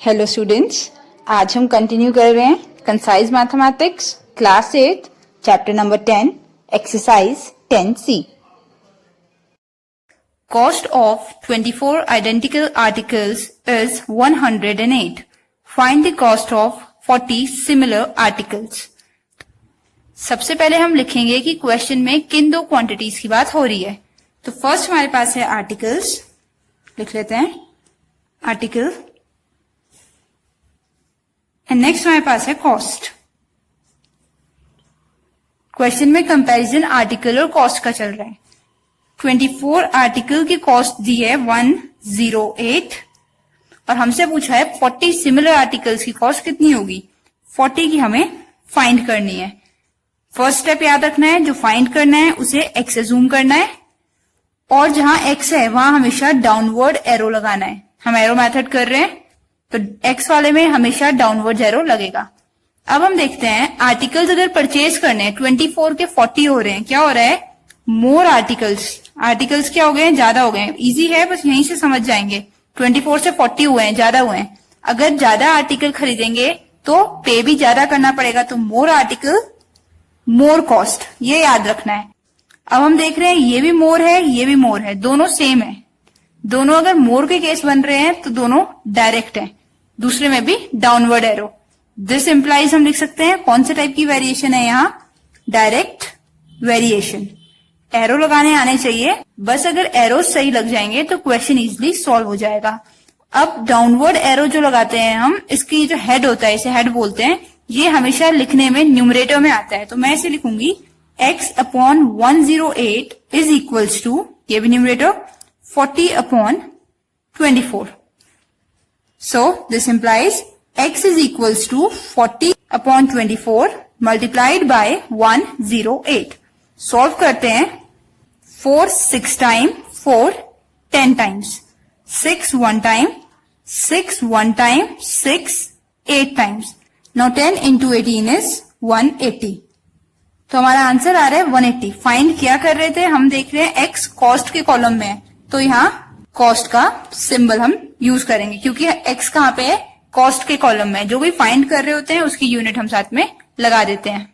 Hello students, आज हम continue कर रहे हैं concise mathematics class 8 chapter number 10 exercise 10C। Cost of 24 identical articles is 108. Find the cost of 40 similar articles. सबसे पहले हम लिखेंगे कि क्वेश्चन में किन दो क्वांटिटीज की बात हो रही है। तो फर्स्ट हमारे पास है आर्टिकल्स, लिख लेते हैं आर्टिकल, एंड नेक्स्ट हमारे पास है कॉस्ट। क्वेश्चन में कंपैरिजन आर्टिकल और कॉस्ट का चल रहा है। 24 आर्टिकल की कॉस्ट दी है 108 और हमसे पूछा है 40 सिमिलर आर्टिकल्स की कॉस्ट कितनी होगी। 40 की हमें फाइंड करनी है। फर्स्ट स्टेप याद रखना है, जो फाइंड करना है उसे एक्स से जूम करना है और जहां एक्स है वहां हमेशा डाउनवर्ड एरो लगाना है। हम एरो मेथड कर रहे हैं तो एक्स वाले में हमेशा डाउनवर्ड एरो लगेगा। अब हम देखते हैं आर्टिकल्स अगर परचेज करने हैं, 24 के 40 हो रहे हैं, क्या हो रहा है, मोर आर्टिकल्स क्या हो गए हैं, ज्यादा हो गए हैं। इजी है, बस यहीं से समझ जाएंगे। 24 से 40 हुए हैं, ज्यादा हुए हैं। अगर ज्यादा आर्टिकल खरीदेंगे तो पे भी ज्यादा करना पड़ेगा, तो मोर आर्टिकल मोर कॉस्ट, ये याद रखना है। अब हम देख रहे हैं ये भी मोर है, ये भी मोर है, दोनों सेम है। दोनों अगर मोर के केस बन रहे हैं तो दोनों डायरेक्ट हैं, दूसरे में भी डाउनवर्ड एरो। दिस इंप्लाइज हम लिख सकते हैं कौन से टाइप की वेरिएशन है, यहाँ डायरेक्ट वेरिएशन। एरो लगाने आने चाहिए, बस अगर एरो सही लग जाएंगे तो क्वेश्चन इजिली सॉल्व हो जाएगा। अब डाउनवर्ड एरो जो लगाते हैं हम, इसकी जो हेड होता है, इसे हेड बोलते हैं, ये हमेशा लिखने में न्यूमरेटर में आता है। तो मैं इसे लिखूंगी x upon 108 is equals to, ये भी numerator, 40 upon 24. So this implies x is equals to 40 upon 24 multiplied by 108. Solve करते हैं 4 6 time, 4 10 times, 6 1 time, 6 1 time, 6 8 times. Now 10 into 18 is 180. तो हमारा आंसर आ रहा है 180। फाइंड क्या कर रहे थे, हम देख रहे हैं x कॉस्ट के कॉलम में है, तो यहाँ कॉस्ट का सिंबल हम यूज करेंगे क्योंकि x कहाँ पे है, कॉस्ट के कॉलम में। जो भी फाइंड कर रहे होते हैं उसकी यूनिट हम साथ में लगा देते हैं।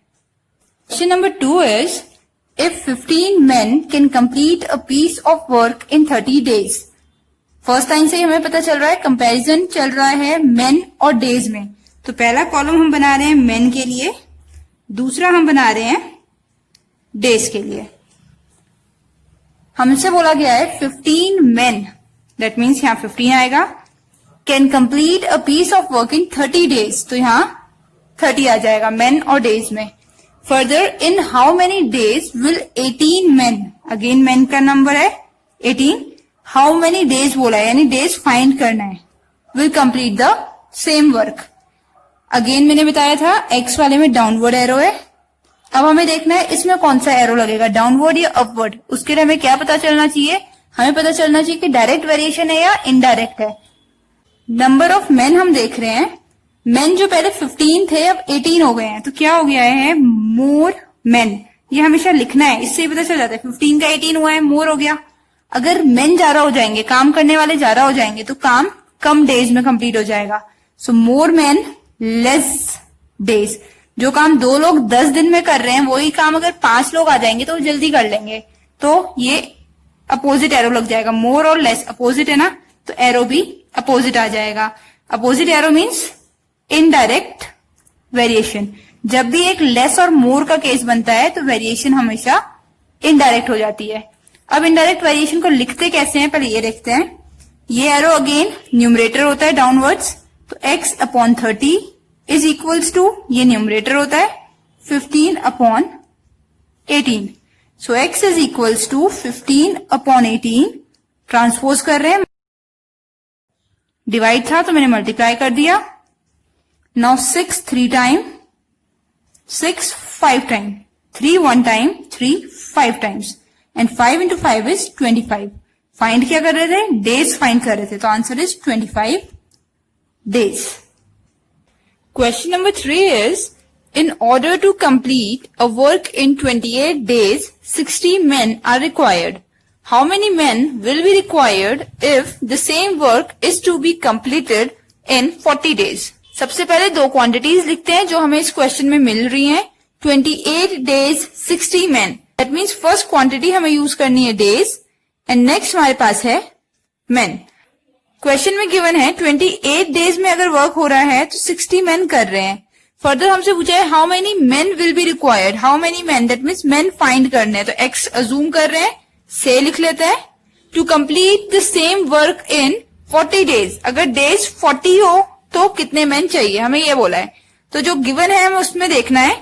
Question number 2 is if 15 men can complete a piece of work in 30 days। First time से ही हमें पता चल रहा है कंपैरिजन चल रहा है men और डेज में। तो पहला कॉलम हम बना रहे हैं men के लिए, दूसरा हम बना रहे हैं डेज के लिए। हमसे बोला गया है 15 men, दैट मीन्स यहाँ 15 आएगा, can complete a piece of work in 30 days, तो यहाँ 30 आ जाएगा men और डेज में। Further in how many days will 18 men, again men का नंबर है 18, हाउ मेनी डेज बोला है यानी डेज फाइंड करना है, will complete the same work. Again मैंने बताया था एक्स वाले में डाउनवर्ड एरो है। अब हमें देखना है इसमें कौन सा एरो लगेगा, डाउनवर्ड या अपवर्ड। उसके लिए हमें क्या पता चलना चाहिए, हमें पता चलना चाहिए कि डायरेक्ट वेरिएशन है या इनडायरेक्ट है। नंबर ऑफ मेन हम देख रहे हैं, मेन जो पहले 15 थे अब 18 हो गए हैं, तो क्या हो गया है, मोर मेन। ये हमेशा लिखना है, इससे ही पता चल जाता है 15 का 18 हुआ है, मोर हो गया। अगर मेन ज्यादा हो जाएंगे, काम करने वाले ज्यादा हो जाएंगे, तो काम कम डेज में कंप्लीट हो जाएगा। सो मोर मेन लेस डेज। जो काम 2 लोग 10 दिन में कर रहे हैं वही काम अगर 5 लोग आ जाएंगे तो वो जल्दी कर लेंगे। तो ये अपोजिट एरो लग जाएगा, मोर और लेस अपोजिट है ना, तो एरो भी अपोजिट आ जाएगा। Opposite arrow means indirect variation. जब भी एक लेस और मोर का केस बनता है तो वेरिएशन हमेशा इनडायरेक्ट हो जाती है। अब इनडायरेक्ट वेरिएशन को लिखते कैसे हैं, पहले ये देखते हैं। ये एरो अगेन न्यूमरेटर होता है डाउनवर्ड्स, तो x upon 30 is equals to, ये न्यूमरेटर होता है 15 upon 18। So x is equals to 15 upon 18। Transpose कर रहे हैं, डिवाइड था तो मैंने मल्टीप्लाई कर दिया। Now 6 3 time, 6 5 time, 3 1 time, 3 5 times, and 5 into 5 is 25। Find क्या कर रहे थे, डेज फाइंड कर रहे थे, तो answer is 25 days. Question number 3 is, in order to complete a work in 28 days, 60 men are required. How many men will be required if the same work is to be completed in 40 days. सबसे पहले दो quantities लिखते हैं जो हमें इस question में मिल रही हैं. 28 days 60 men. That means first quantity हमें यूज करनी है डेज एंड नेक्स्ट हमारे पास है men. क्वेश्चन में गिवन है 28 डेज में अगर वर्क हो रहा है तो 60 men कर रहे हैं. फर्दर हमसे पूछा है how many men will be required. How many men, that means men find करने हैं. तो x अज्यूम कर रहे हैं, से लिख लेते हैं. To complete the same work in 40 days. अगर डेज 40 हो तो कितने men चाहिए, हमें ये बोला है. तो जो गिवन है हमें उसमें देखना है.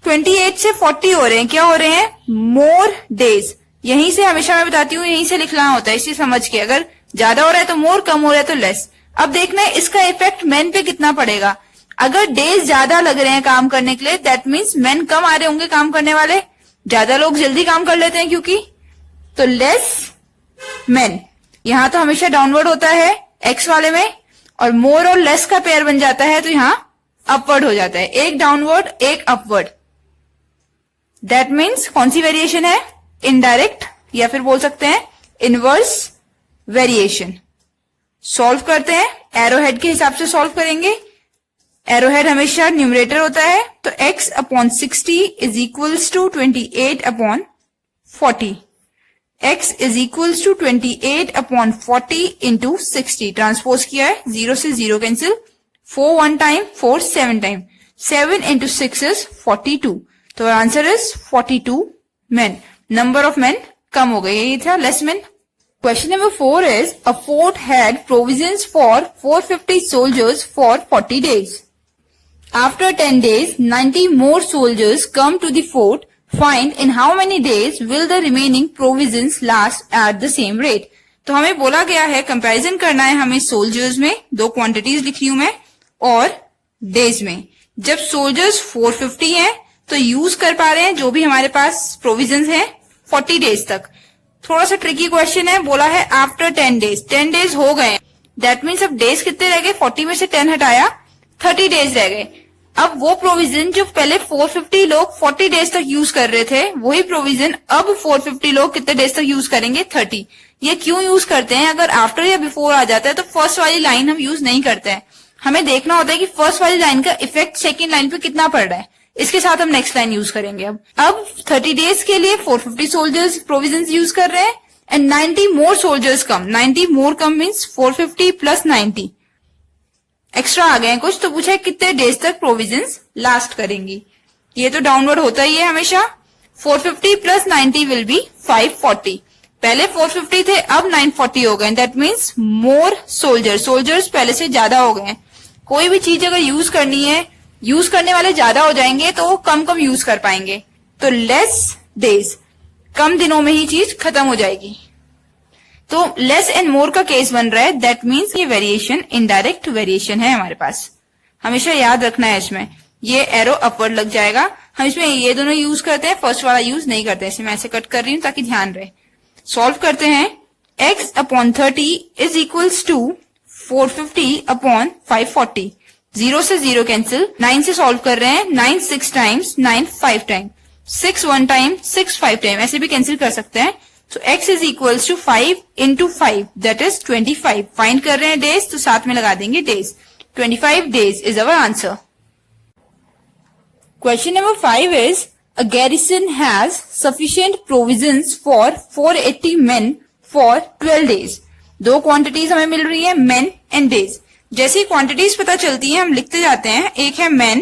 28 से 40 हो रहे हैं, क्या हो रहे हैं, मोर डेज. यहीं से हमेशा मैं बताती हूँ यहीं से लिखना होता है, इसे समझ के. अगर ज्यादा हो रहा है तो मोर, कम हो रहा है तो लेस. अब देखना है इसका इफेक्ट men पे कितना पड़ेगा. अगर डेज ज्यादा लग रहे हैं काम करने के लिए, दैट मीन्स men कम आ रहे होंगे काम करने वाले. ज्यादा लोग जल्दी काम कर लेते हैं क्योंकि. तो लेस men. यहां तो हमेशा डाउनवर्ड होता है x वाले में, और मोर और लेस का पेयर बन जाता है तो यहां अपवर्ड हो जाता है. एक डाउनवर्ड एक अपवर्ड. दैट मीन्स कौन सी वेरिएशन है, इनडायरेक्ट, या फिर बोल सकते हैं इनवर्स वेरिएशन. सॉल्व करते हैं, एरो हेड के हिसाब से सॉल्व करेंगे. एरो हेड हमेशा न्यूमरेटर होता है, तो x upon 60 is equals to 28 upon 40. x is equals to 28 upon 40 into 60. Transpose किया है, 0 से 0 cancel. 4 1 time, 4 7 time. 7 into 6 is 42. तो answer is 42 men. Number of men कम हो गए, ये था less men. Question number 4 is a fort had provisions for 450 soldiers for 40 days. After 10 days, 90 more soldiers come to the fort. Find in how many days will the remaining provisions last at the same rate. तो हमें बोला गया है comparison करना है हमें soldiers में. दो क्वांटिटीज लिखी हूं मैं, और डेज में. जब सोल्जर्स 450 हैं तो यूज कर पा रहे हैं जो भी हमारे पास प्रोविजंस हैं 40 डेज तक. थोड़ा सा ट्रिकी क्वेश्चन है, बोला है आफ्टर 10 डेज. 10 डेज हो गए, दैट मीन्स अब डेज कितने रह गए, 40 में से 10 हटाया, 30 डेज रह गए. अब वो प्रोविजन जो पहले 450 लोग 40 डेज तक यूज कर रहे थे, वही प्रोविजन अब 450 लोग कितने डेज तक यूज करेंगे, 30. ये क्यों यूज करते हैं, अगर आफ्टर या बिफोर आ जाता है तो फर्स्ट वाली लाइन हम यूज नहीं करते हैं. हमें देखना होता है कि फर्स्ट वाली लाइन का इफेक्ट सेकेंड लाइन पे कितना पड़ रहा है. इसके साथ हम नेक्स्ट लाइन यूज करेंगे. अब 30 डेज के लिए 450 सोल्जर्स प्रोविजंस यूज कर रहे हैं and 90 more soldiers come. 90 more come means 450 plus 90 extra आ गए हैं कुछ. तो पूछा है कितने डेज तक प्रोविजंस लास्ट करेंगी. ये तो डाउनवर्ड होता ही है हमेशा. 450 प्लस 90 विल बी 540. पहले 450 थे, अब 940 हो गए. दैट मीन्स मोर सोल्जर्स पहले से ज्यादा हो गए. कोई भी चीज अगर यूज करनी है, यूज करने वाले ज्यादा हो जाएंगे तो कम कम यूज कर पाएंगे. तो लेस डेज, कम दिनों में ही चीज खत्म हो जाएगी. तो लेस एंड मोर का केस बन रहा है. दैट मीन्स ये वेरिएशन इनडायरेक्ट वेरिएशन है हमारे पास. हमेशा याद रखना है इसमें. ये एरो अपवर्ड लग जाएगा. हम इसमें ये दोनों यूज करते हैं, फर्स्ट वाला यूज नहीं करते. इसे मैं ऐसे कट कर रही हूं ताकि ध्यान रहे. सॉल्व करते हैं. x upon 30 is equals to 450 upon 540. 0 से 0 कैंसिल. 9 से सॉल्व कर रहे हैं. 9 6 टाइम्स, 9 5 टाइम. 6 1 time, 6 5 time. ऐसे भी कैंसिल कर सकते हैं. So x is equals to 5 into 5, that is 25. Find कर रहे हैं डेज, तो साथ में लगा देंगे days. 25 days is our answer. Question number 5 is a garrison has sufficient provisions for 480 men for 12 days. दो क्वांटिटीज हमें मिल रही है, men and days. जैसी क्वांटिटीज पता चलती है हम लिखते जाते हैं. एक है men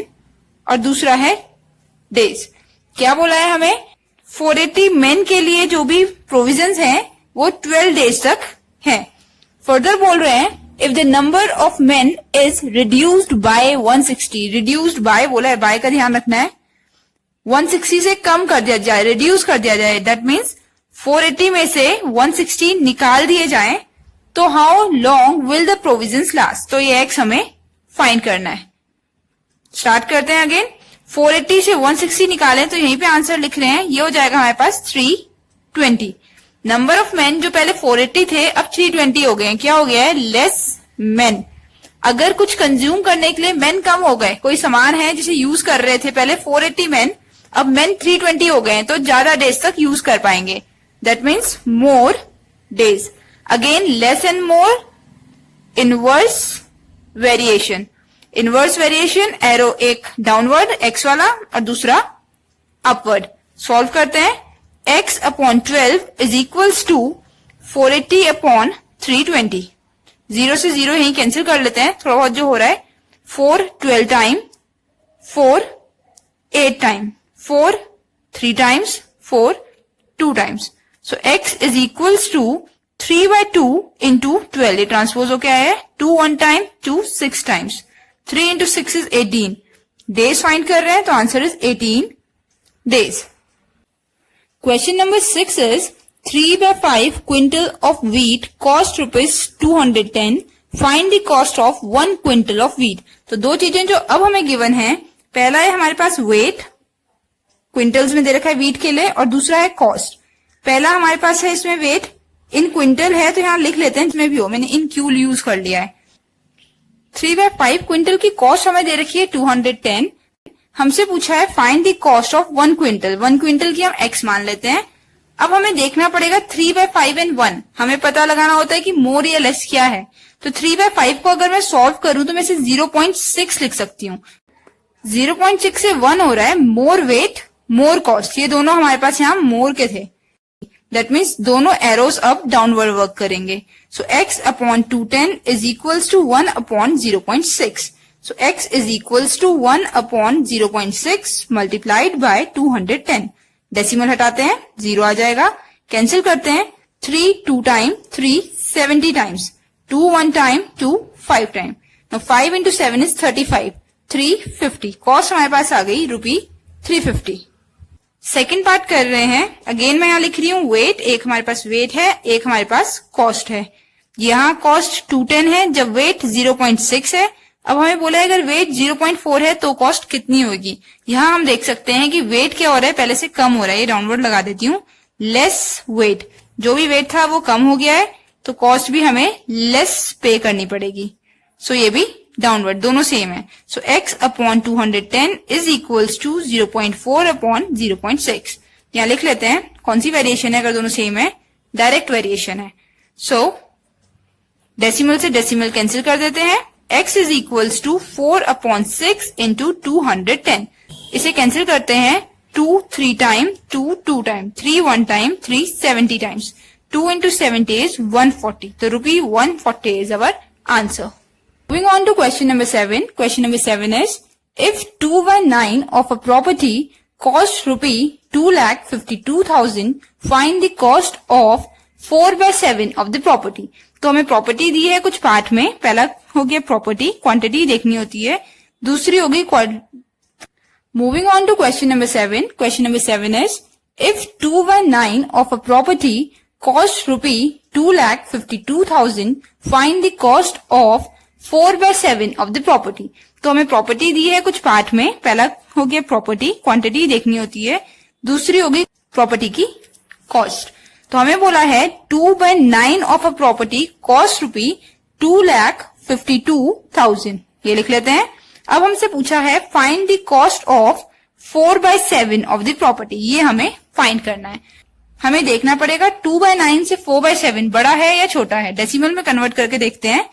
और दूसरा है days. क्या बोला है हमें, 480 men के लिए जो भी प्रोविजंस हैं वो 12 डेज तक हैं. फर्दर बोल रहे हैं if the number of men is reduced by 160. Reduced by बोला है, बाय का ध्यान रखना है. 160 से कम कर दिया जाए, रिड्यूस कर दिया जाए. दैट मीन्स 480 में से 160 निकाल दिए जाए तो how long will the provisions last. तो ये एक्स हमें फाइंड करना है. स्टार्ट करते हैं अगेन. 480 से 160 निकालें तो यहीं पे आंसर लिख रहे हैं. ये हो जाएगा हमारे पास 320. नंबर ऑफ मेन जो पहले 480 थे अब 320 हो गए. क्या हो गया है, लेस मेन. अगर कुछ कंज्यूम करने के लिए मेन कम हो गए, कोई सामान है जिसे यूज कर रहे थे पहले 480 मेन, अब मेन 320 हो गए तो ज्यादा डेज तक यूज कर पाएंगे. That means more days. Again less and more, inverse variation. Inverse variation, arrow एक डाउनवर्ड एक्स वाला और दूसरा अपवर्ड। सॉल्व करते हैं। x upon 12 is equals to 480 upon 320। 0 से 0 यही कैंसिल कर लेते हैं, थोड़ा बहुत जो हो रहा है। 4 12 time, 4 8 time, 4 3 times, 4 2 times. So x is equals to 3 by 2 into 12। ये ट्रांसपोज हो क्या है, 2 1 time, 2 6 times, 3 into 6 is 18। Days find कर रहे हैं तो answer is 18 days. Question number 6 is 3 by 5 quintal of wheat cost rupees 210. Find the cost of 1 quintal of wheat. तो दो चीजें जो अब हमें गिवन है, पहला है हमारे पास वेट, क्विंटल्स में दे रखा है वीट के लिए, और दूसरा है कॉस्ट। पहला हमारे पास है इसमें वेट, इन क्विंटल है तो यहां लिख लेते हैं, इसमें भी हो, मैंने इन क्यू यूज कर लिया है। 3 by 5 क्विंटल की कॉस्ट हमें दे रखी है 210। हमसे पूछा है find the cost of 1 quintal. 1 quintal की हम x मान लेते हैं। अब हमें देखना पड़ेगा 3 by 5 एंड 1, हमें पता लगाना होता है कि मोर या लेस क्या है। तो 3 by 5 को अगर मैं सॉल्व करूं तो मैं इसे 0.6 लिख सकती हूँ। 0.6 से 1 हो रहा है, मोर वेट मोर कॉस्ट, ये दोनों हमारे पास यहाँ मोर के थे। दैट मीन्स दोनों एरोज अब डाउनवर्ड वर्क करेंगे। So x upon 210 is equals to 1 upon 0.6। So x is equals to 1 upon 0.6 multiplied by 210. Decimal हटाते हैं, 0 आ जाएगा। कैंसिल करते हैं, 3 2 time, 3 70 times, 2 1 time, 2 5 time. Now 5 into 7 is 35, 350। Cost हमारे पास आ गई ₹350। सेकेंड पार्ट कर रहे हैं। अगेन मैं यहाँ लिख रही हूँ वेट, एक हमारे पास वेट है, एक हमारे पास कॉस्ट है। यहाँ कॉस्ट 210 है जब वेट 0.6 है। अब हमें बोला है अगर वेट 0.4 है तो कॉस्ट कितनी होगी। यहाँ हम देख सकते हैं कि वेट क्या हो रहा है, पहले से कम हो रहा है, ये डाउनवर्ड लगा देती हूँ। लेस वेट, जो भी वेट था वो कम हो गया है, तो कॉस्ट भी हमें लेस पे करनी पड़ेगी। सो ये भी डाउनवर्ड, दोनों सेम है। So x upon 210 is equals to 0.4 upon 0.6। यहाँ लिख लेते हैं कौन सी वेरिएशन है, अगर दोनों सेम है, डायरेक्ट वेरिएशन है। सो डेसिमल से डेसिमल कैंसिल कर देते हैं। x is equals to 4 upon 6 into 210। इसे कैंसिल करते हैं, 2 3 time, 2 2 time, 3 1 time, 3 70 times, 2 into 70 is 140। तो ₹140 is our answer. Moving on to question number 7. Question number 7 is, if 2 by 9 of a property cost ₹2,52,000, find the cost of 4 by 7 of the property. तो हमें property दी है कुछ part में, पहला हो गया property, quantity देखनी होती है, दूसरी होगी moving on to question number 7. Question number 7 is, if 2 by 9 of a property cost ₹2,52,000, find the cost of 4 by 7 of the property. तो हमें प्रॉपर्टी दी है कुछ पार्ट में, पहला हो गया प्रॉपर्टी, क्वांटिटी देखनी होती है, दूसरी होगी प्रॉपर्टी की कॉस्ट। तो हमें बोला है 2 by 9 of a property cost ₹2,52,000, ये लिख लेते हैं। अब हमसे पूछा है find the cost of 4 by 7 of the property, ये हमें फाइंड करना है। हमें देखना पड़ेगा 2 by 9 से 4 by 7 बड़ा है या छोटा है। डेसिमल में कन्वर्ट करके देखते हैं।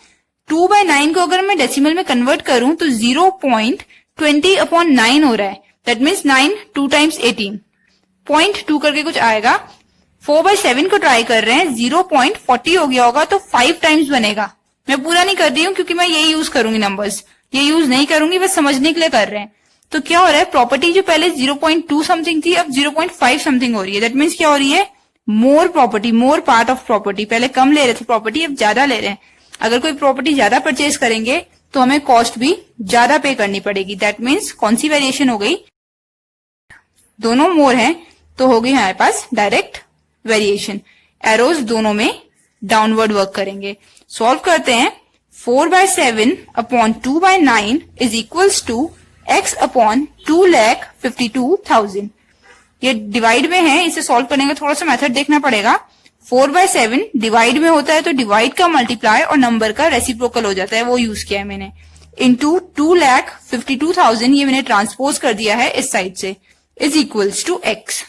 2 by 9 को अगर मैं डेसिमल में कन्वर्ट करूं तो 0.20 अपॉन 9 हो रहा है। दैट मीन्स 9 2 टाइम्स 18, 0.2 करके कुछ आएगा। 4 by 7 को ट्राई कर रहे हैं, 0.40 हो गया होगा तो 5 टाइम्स बनेगा। मैं पूरा नहीं कर रही हूँ क्योंकि मैं ये यूज करूंगी, नंबर्स ये यूज नहीं करूंगी, बस समझने के लिए कर रहे हैं। तो क्या हो रहा है, प्रॉपर्टी जो पहले 0.2 समथिंग थी अब 0.5 समथिंग हो रही है। दैट मीन्स क्या हो रही है, मोर property, more part of property. पहले कम ले रहे थे प्रॉपर्टी, अब ज्यादा ले रहे हैं। अगर कोई प्रॉपर्टी ज्यादा परचेज करेंगे तो हमें कॉस्ट भी ज्यादा पे करनी पड़ेगी। दैट मीन्स कौन सी वेरिएशन हो गई, दोनों मोर हैं तो हो गई हमारे पास डायरेक्ट वेरिएशन। एरोज दोनों में डाउनवर्ड वर्क करेंगे। सॉल्व करते हैं। 4 by 7 upon 2 by 9 is equals to x upon 2,52,000। ये डिवाइड में है, इसे सॉल्व करने का थोड़ा सा मेथड देखना पड़ेगा। 4 by 7 डिवाइड में होता है तो डिवाइड का मल्टीप्लाई और नंबर का रेसिप्रोकल हो जाता है, वो यूज किया है मैंने। इंटू 2,52,000 ये मैंने ट्रांसपोज कर दिया है इस साइड से, इज इक्वल्स टू x।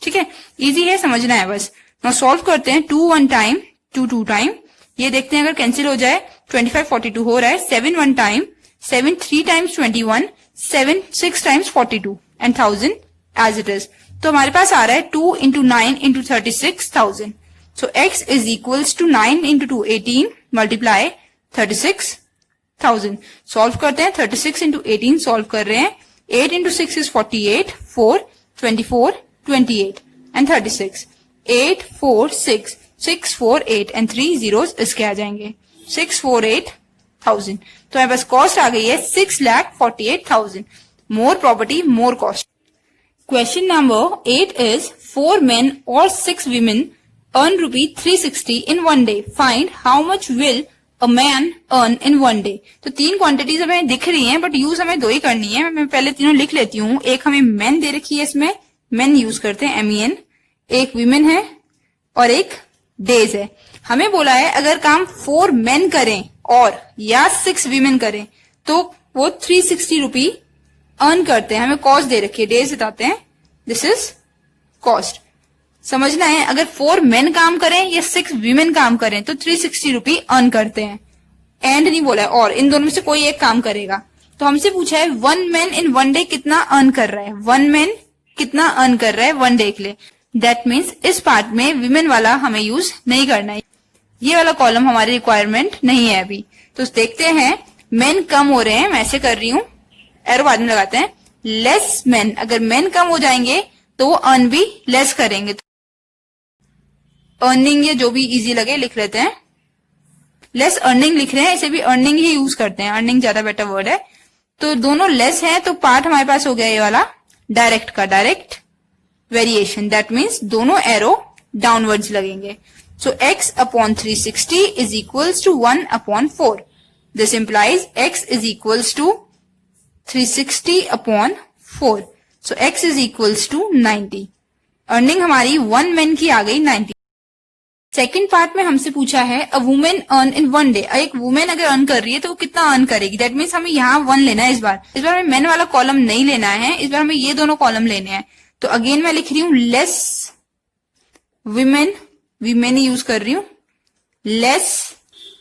ठीक है, इजी है, समझना है बस। नाउ सॉल्व करते हैं। 2 1 टाइम, 2 2 टाइम, ये देखते हैं अगर कैंसिल हो जाए 25 42 हो रहा है, 7 1 time, 7 3 times 21, 7 6 times 42 and 1000 as it is. तो हमारे पास आ रहा है 2 इंटू 9 इंटू 36,000। So x is equals to 9 into 2 18 multiply 36,000। सॉल्व करते हैं, 36 इंटू 18 सॉल्व कर रहे हैं, 8 into 6 is 48, 4 24 28 and 36, 8 4 6 6 4 8 and 3 zeros इसके आ जाएंगे, 648,000। तो हमारे पास कॉस्ट आ गई है 6,48,000। मोर property more cost. Question number 8 is 4 men or 6 women earn ₹360 in one day. Find how much will a man earn in one day. तो तीन क्वांटिटीज हमें दिख रही हैं, बट यूज हमें दो ही करनी है। मैं पहले तीनों लिख लेती हूँ। एक हमें men दे रखी है, इसमें men यूज करते हैं MEN, एक women है और एक days है। हमें बोला है अगर काम 4 men करें और या 6 women करें तो वो ₹360 अर्न करते हैं। हमें कॉस्ट दे रखी है, डेज बताते हैं, दिस इज कॉस्ट। समझना है अगर 4 मेन काम करें या 6 वीमेन काम करें तो ₹360 अर्न करते हैं। एंड नहीं बोला है, और इन दोनों में से कोई एक काम करेगा। तो हमसे पूछा है 1 मैन इन 1 डे कितना अर्न कर रहा है, 1 मैन कितना अर्न कर रहा है 1 डे के लिए। दैट मीन्स इस पार्ट में वीमेन वाला हमें यूज नहीं करना है, ये वाला कॉलम हमारी रिक्वायरमेंट नहीं है अभी। तो देखते हैं, मेन कम हो रहे हैं, मैं ऐसे कर रही हूं, एरो बाद में लगाते हैं, लेस मेन, अगर मेन कम हो जाएंगे तो वो अर्न भी लेस करेंगे। अर्निंग या जो भी इजी लगे लिख लेते हैं, लेस अर्निंग लिख रहे हैं, इसे भी अर्निंग ही यूज करते हैं, अर्निंग ज्यादा बेटर वर्ड है। तो दोनों लेस है, तो पार्ट हमारे पास हो गया ये वाला डायरेक्ट का, डायरेक्ट वेरिएशन। दैट मीन्स दोनों एरो डाउनवर्ड्स लगेंगे। So x upon 360 is equals to 1 upon 4। This implies x is equals to 360 upon 4। So x is equals to 90। Earning हमारी 1 मैन की आ गई 90। सेकेंड पार्ट में हमसे पूछा है a women earn in 1 day. एक वुमेन अगर अर्न कर रही है तो वो कितना अर्न करेगी। दैट मीन्स हमें यहाँ 1 लेना है इस बार हमें मैन वाला कॉलम नहीं लेना है, इस बार हमें ये दोनों कॉलम लेने हैं। तो अगेन मैं लिख रही हूँ लेस विमेन, वीमेन ही यूज कर रही हूँ, लेस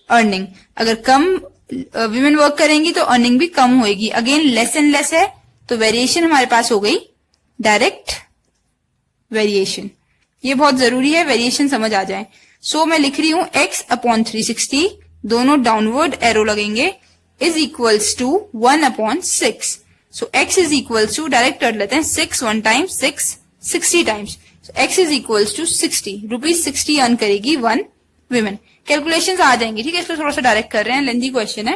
अर्निंग। अगर कम विमेन वर्क करेंगी तो अर्निंग भी कम होगी। अगेन लेस एंड लेस है, तो वेरिएशन हमारे पास हो गई डायरेक्ट वेरिएशन। ये बहुत जरूरी है, वेरिएशन समझ आ जाए। सो मैं लिख रही हूं x अपॉन 360, दोनों डाउनवर्ड एरो लगेंगे, is equals to 1 upon 6। So x is equals to, direct कर लेते हैं, 6 1 times 6 60 times. x is equals to 60 ₹60 earn करेगी 1 विमेन। कैलकुलेशंस आ जाएंगी, ठीक है, इसको थोड़ा सा डायरेक्ट कर रहे हैं, लेंथी क्वेश्चन है।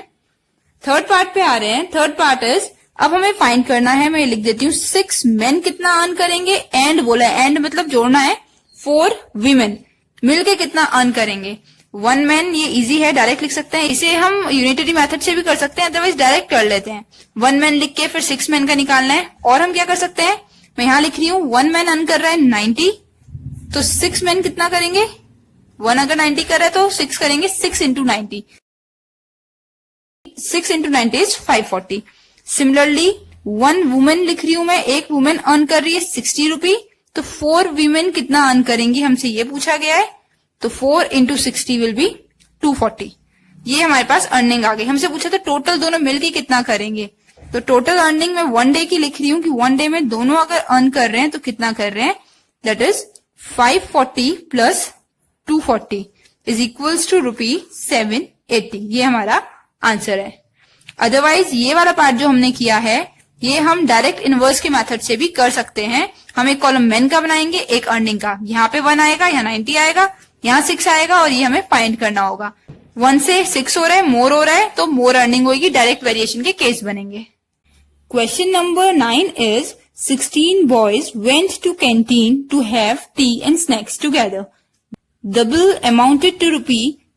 थर्ड पार्ट पे आ रहे हैं। थर्ड पार्ट इज, अब हमें फाइंड करना है, मैं लिख देती हूँ 6 मेन कितना अर्न करेंगे, एंड बोला है, एंड मतलब जोड़ना है 4 वीमेन मिलके कितना अर्न करेंगे। 1 मैन ये इजी है, डायरेक्ट लिख सकते हैं, इसे हम यूनिटरी मेथड से भी कर सकते हैं, अदरवाइज डायरेक्ट कर लेते हैं। 1 मैन लिख के फिर 6 मैन का निकालना है। और हम क्या कर सकते हैं, मैं यहां लिख रही हूँ 1 मैन अर्न कर रहा है 90, तो 6 मैन कितना करेंगे, 1 अगर 90 कर रहे तो 6 करेंगे, 6 into 90, 6 into 90 is 540। Similarly 1 women लिख रही हूं मैं, एक वुमेन अर्न कर रही है ₹60, तो 4 वीमेन कितना अर्न करेंगी, हमसे ये पूछा गया है। तो 4 इंटू 60 विल बी 240। ये हमारे पास अर्निंग आ गई। हमसे पूछा था टोटल दोनों मिलके कितना करेंगे, तो टोटल अर्निंग में 1 डे की लिख रही हूँ कि 1 डे में दोनों अगर अर्न कर रहे हैं तो कितना कर रहे हैं, that is 540 plus 240 is equals to ₹780। ये हमारा आंसर है। अदरवाइज ये वाला पार्ट जो हमने किया है ये हम डायरेक्ट इनवर्स के मेथड से भी कर सकते हैं। हम एक कॉलम मेन का बनाएंगे, एक अर्निंग का, यहाँ पे 1 आएगा, यहाँ 90 आएगा, यहाँ 6 आएगा, और ये हमें फाइंड करना होगा। 1 से 6 हो रहा है, मोर हो रहा है, तो मोर अर्निंग होगी, डायरेक्ट वेरिएशन के केस बनेंगे। Question number 9 is 16 boys went to canteen to have tea and snacks together. The bill amounted to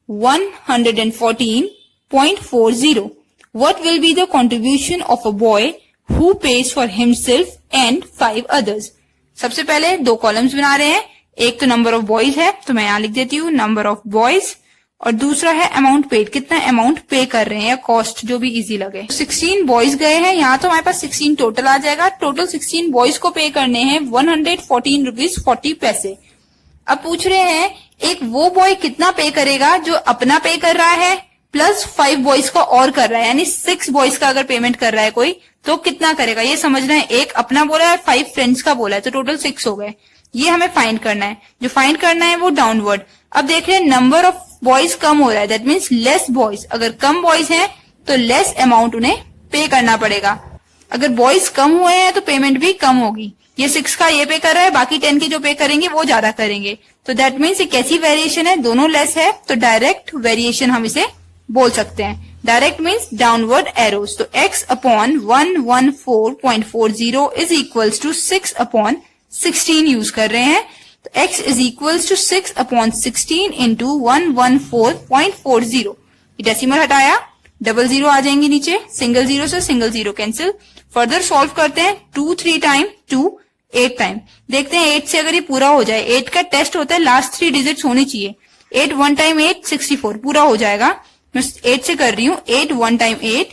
₹114.40. What will be the contribution of a boy who pays for himself and 5 others? सबसे पहले 2 columns बना रहे हैं, एक तो number of boys है, तो मैं यहाँ लिख देती हूँ नंबर ऑफ बॉयज, और दूसरा है अमाउंट पेड, कितना अमाउंट पे कर रहे हैं या कॉस्ट, जो भी इजी लगे। 16 बॉयज गए हैं, यहाँ तो हमारे पास 16 टोटल आ जाएगा। टोटल 16 बॉयज को पे करने हैं ₹114.40। अब पूछ रहे हैं एक वो बॉय कितना पे करेगा जो अपना पे कर रहा है प्लस 5 बॉयज का और कर रहा है, यानी 6 बॉयज का अगर पेमेंट कर रहा है कोई तो कितना करेगा ये समझना है। एक अपना बोला है, 5 फ्रेंड्स का बोला है, तो टोटल 6 हो गए। ये हमें फाइंड करना है। जो फाइंड करना है वो डाउनवर्ड। अब देख रहे हैं नंबर ऑफ बॉयज कम हो रहा है, दैट मीन्स लेस बॉयज। अगर कम बॉयज हैं तो लेस अमाउंट उन्हें पे करना पड़ेगा। अगर बॉयज कम हुए हैं तो पेमेंट भी कम होगी। ये 6 का ये पे कर रहा है, बाकी 10 की जो पे करेंगे वो ज्यादा करेंगे। तो दैट मीन्स ये कैसी वेरिएशन है, दोनों लेस है, तो डायरेक्ट वेरिएशन हम इसे बोल सकते हैं। Direct means downward arrows. तो x upon 114.40 is equals to 6 upon 16 use कर रहे हैं। तो x is equals to 6 upon 16 into 114.40। Decimal हटाया, डबल जीरो आ जाएंगे नीचे, सिंगल जीरो से single zero cancel. Further solve करते हैं, 2 3 टाइम 2 8 टाइम। देखते हैं 8 से अगर ये पूरा हो जाए। 8 का टेस्ट होता है लास्ट 3 डिजिट्स होनी चाहिए। 8 1 टाइम 8 64 पूरा हो जाएगा। मैं 8 से कर रही हूँ। 8 1 टाइम 8,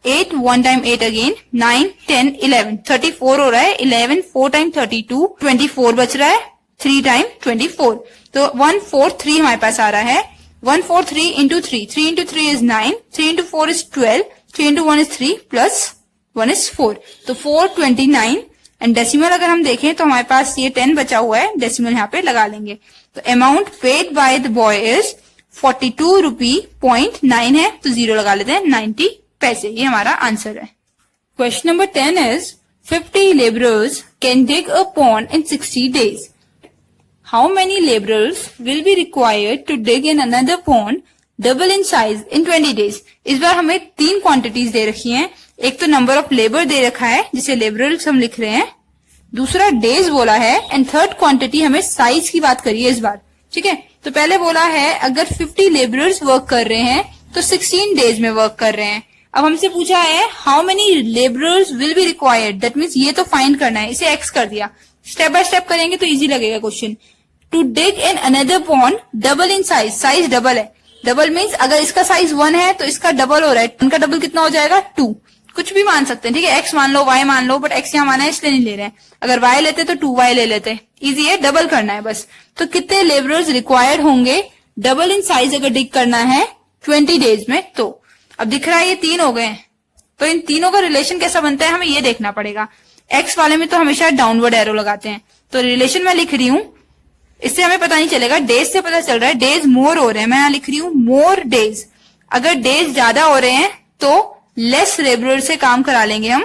8 1 टाइम 8 अगेन, 9 10 11 34 हो रहा है। 11 4 टाइम 32, 24 बच रहा है। 3 टाइम 24, तो 143 हमारे पास आ रहा है। 143 into 3, 3 into 3 is 9, 3 into 4 is 12, 3 into 1 is 3 plus 1 is 4, तो 429। एंड डेसिमल अगर हम देखें तो हमारे पास ये 10 बचा हुआ है, डेसिमल यहाँ पे लगा लेंगे। तो amount paid by the boy is 42 रुपी 0.9 है, तो 0 लगा लेते हैं, 90 पैसे। ये हमारा आंसर है। Question number 10 is 50 laborers can dig a pond in 60 days. How many laborers will be required to dig in another pond double in size in 20 days? इस बार हमें 3 क्वांटिटीज दे रखी हैं। एक तो नंबर ऑफ लेबर दे रखा है जिसे लेबरर्स हम लिख रहे हैं, दूसरा डेज बोला है, एंड थर्ड क्वांटिटी हमें साइज की बात करिए इस बार। ठीक है, तो पहले बोला है अगर 50 लेबरर्स वर्क कर रहे हैं तो 16 डेज में वर्क कर रहे हैं। अब हमसे पूछा है how many labourers will be required, that means ये तो फाइंड करना है। इसे एक्स कर दिया, स्टेप बाय स्टेप करेंगे तो इजी लगेगा question. To dig in another pond double in size, size double है। डबल मीन्स अगर इसका साइज 1 है तो इसका डबल हो रहा है। 1 का डबल कितना हो जाएगा 2, कुछ भी मान सकते हैं। ठीक है, x मान लो, y मान लो, बट x यहाँ माना है इसलिए नहीं ले रहे हैं। अगर y लेते तो 2y ले लेते। इजी है, डबल करना है बस। तो कितने लेबरर्स रिक्वायर्ड होंगे डबल इन साइज अगर डिग करना है 20 डेज में? तो अब दिख रहा है ये 3 हो गए, तो इन तीनों का रिलेशन कैसा बनता है हमें ये देखना पड़ेगा। x वाले में तो हमेशा डाउनवर्ड एरो लगाते हैं, तो रिलेशन मैं लिख रही हूँ, इससे हमें पता नहीं चलेगा, डेज से पता चल रहा है। डेज मोर हो रहे हैं, मैं यहाँ लिख रही हूँ मोर डेज। अगर डेज ज्यादा हो रहे हैं तो लेस लेबरर से काम करा लेंगे हम,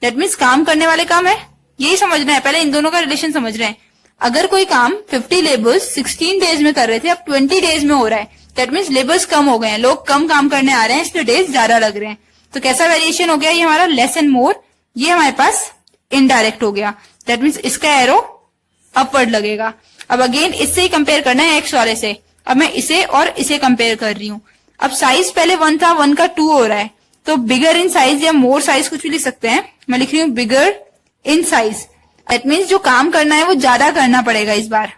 दैट मीन्स काम करने वाले काम है, यही समझना है। पहले इन दोनों का रिलेशन समझ रहे हैं। अगर कोई काम 50 लेबर्स 16 डेज में कर रहे थे, अब 20 डेज में हो रहा है, दैट मीन्स लेबर्स कम हो गए हैं, लोग कम काम करने आ रहे हैं, इसलिए डेज ज्यादा लग रहे हैं। तो कैसा वेरिएशन हो गया ये हमारा, लेस एंड मोर। ये हमारे पास इनडायरेक्ट हो गया, दैट मीन्स इसका एरो अपवर्ड लगेगा। अब अगेन इससे ही कंपेयर करना है एक्स वाले से। अब मैं इसे और इसे कंपेयर कर रही हूँ। अब साइज पहले 1 था, 1 का 2 हो रहा है, तो बिगर इन साइज या मोर साइज कुछ भी लिख सकते हैं। मैं लिख रही हूँ बिगर इन साइज, दैट मीन्स जो काम करना है वो ज्यादा करना पड़ेगा इस बार।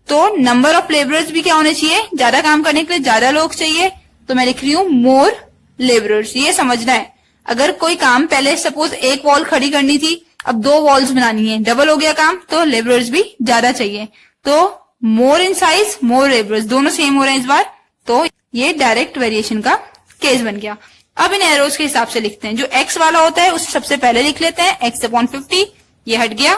तो नंबर ऑफ लेबरर्स भी क्या होने चाहिए, ज्यादा काम करने के लिए ज्यादा लोग चाहिए, तो मैं लिख रही हूँ मोर लेबरर्स। ये समझना है, अगर कोई काम पहले सपोज 1 वॉल खड़ी करनी थी, अब 2 वॉल्स बनानी है, डबल हो गया काम, तो लेबरर्स भी ज्यादा चाहिए। तो मोर इन साइज मोर लेबरर्स, दोनों सेम हो रहे हैं इस बार, तो ये डायरेक्ट वेरिएशन का केस बन गया। अब इन एरोज के हिसाब से लिखते हैं। जो x वाला होता है उसे सबसे पहले लिख लेते हैं, x अपॉन 50, ये हट गया।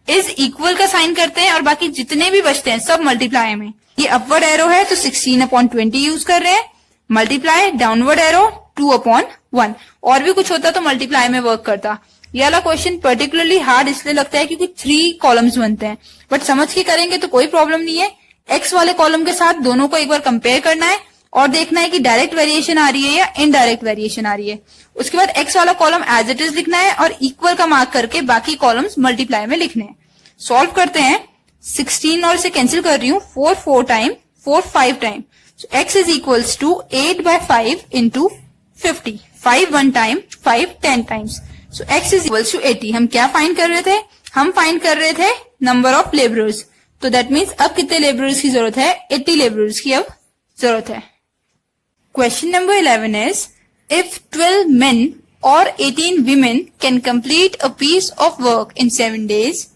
इज इक्वल का साइन करते हैं और बाकी जितने भी बचते हैं सब मल्टीप्लाई में। ये अपवर्ड एरो है तो 16 अपॉन 20 यूज कर रहे हैं, मल्टीप्लाई डाउनवर्ड एरो 2 अपॉन 1। और भी कुछ होता तो मल्टीप्लाई में वर्क करता। ये वाला क्वेश्चन पर्टिकुलरली हार्ड इसलिए लगता है क्योंकि 3 कॉलम्स बनते हैं, बट समझ के करेंगे तो कोई प्रॉब्लम नहीं है। एक्स वाले कॉलम के साथ दोनों को एक बार कंपेयर करना है और देखना है कि डायरेक्ट वेरिएशन आ रही है या इनडायरेक्ट वेरिएशन आ रही है। उसके बाद एक्स वाला कॉलम एज इट इज लिखना है और इक्वल का मार्क करके बाकी कॉलम्स मल्टीप्लाई में लिखने हैं। सॉल्व करते हैं, 16 और इसे कैंसिल कर रही हूँ, 4 4 time, 4 5 time, so x is equals to 8/5 into 50, 5 1 time, 5 10 times, so x is equals to 80। हम क्या फाइंड कर रहे थे, हम फाइंड कर रहे थे नंबर ऑफ लेबरर्स। तो दैट मीन्स अब कितने लेबरर्स की जरूरत है, 80 लेबरर्स की अब जरूरत है। Question number 11 is, if 12 men or 18 women can complete a piece of work in 7 days,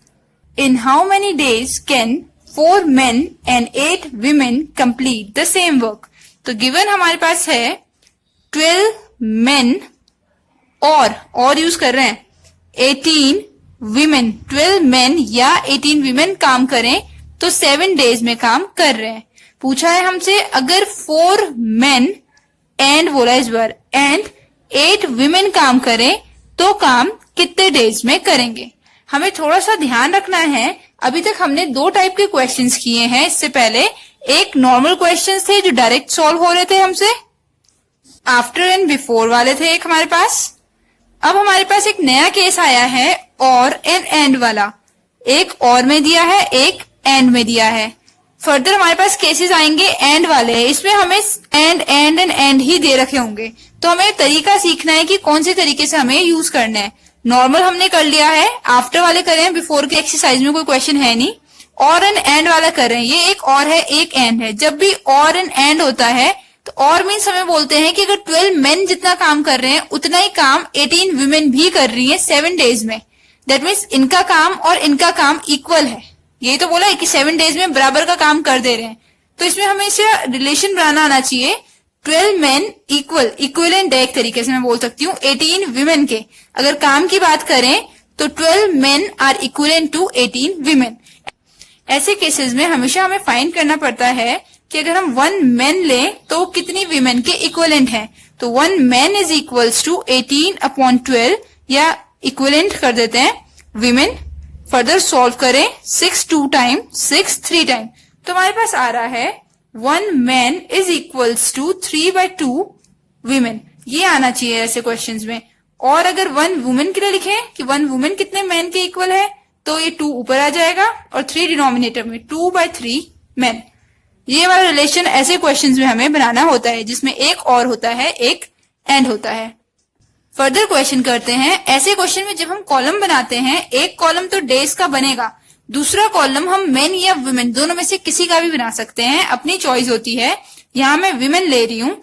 in how many days can 4 men and 8 women complete the same work? तो गिवन हमारे पास है 12 मेन और यूज कर रहे हैं 18 वीमेन। 12 मेन या 18 women काम करें तो 7 डेज में काम कर रहे हैं। पूछा है हमसे अगर 4 मेन एंड बोला इस बार एंड 8 वीमेन काम करें तो काम कितने डेज में करेंगे। हमें थोड़ा सा ध्यान रखना है, अभी तक हमने 2 टाइप के क्वेश्चंस किए हैं। इससे पहले एक नॉर्मल क्वेश्चंस थे जो डायरेक्ट सॉल्व हो रहे थे हमसे, आफ्टर एंड बिफोर वाले थे एक हमारे पास। अब हमारे पास एक नया केस आया है और एंड वाला, एक और में दिया है एक एंड में दिया है। फर्दर हमारे पास केसेस आएंगे एंड वाले, इसमें हमें एंड ही दे रखे होंगे। तो हमें तरीका सीखना है कि कौन से तरीके से हमें यूज करना है। नॉर्मल हमने कर लिया है, आफ्टर वाले करें, बिफोर के एक्सरसाइज में कोई क्वेश्चन है नहीं। और एंड वाला कर रहे हैं, ये एक और है एक एंड है। जब भी और एंड होता है तो और मीन्स हमें बोलते हैं कि अगर 12 मेन जितना काम कर रहे हैं उतना ही काम 18 वीमेन भी कर रही है 7 डेज में। दैट मीन्स इनका काम और इनका काम इक्वल है। यही तो बोला है कि 7 डेज में बराबर का काम कर दे रहे हैं। तो इसमें हमें इसे रिलेशन बनाना आना चाहिए। 12 मेन इक्वलेंट है एक तरीके से मैं बोल सकती हूँ 18 वीमेन के। अगर काम की बात करें तो 12 men are equivalent to 18 women. ऐसे केसेस में हमेशा हमें फाइंड करना पड़ता है कि अगर हम 1 मैन लें तो कितनी वीमेन के इक्वलेंट है। तो 1 मैन इज इक्वल्स टू 18/12 या इक्वलेंट कर देते हैं वीमेन। फर्दर सॉल्व करें 6 2 टाइम 6 3 टाइम, तो हमारे पास आ रहा है 1 man is equals to 3/2 women. ये आना चाहिए ऐसे क्वेश्चंस में। और अगर 1 वुमेन के लिए लिखें कि 1 वुमेन कितने मैन के इक्वल है तो ये 2 ऊपर आ जाएगा और 3 डिनोमिनेटर में 2/3 मैन। ये वाला रिलेशन ऐसे क्वेश्चंस में हमें बनाना होता है जिसमें एक और होता है एक एंड होता है। फर्दर क्वेश्चन करते हैं। ऐसे क्वेश्चन में जब हम कॉलम बनाते हैं, एक कॉलम तो डेज का बनेगा, दूसरा कॉलम हम मेन या वुमेन दोनों में से किसी का भी बना सकते हैं, अपनी चॉइस होती है। यहाँ मैं विमेन ले रही हूँ।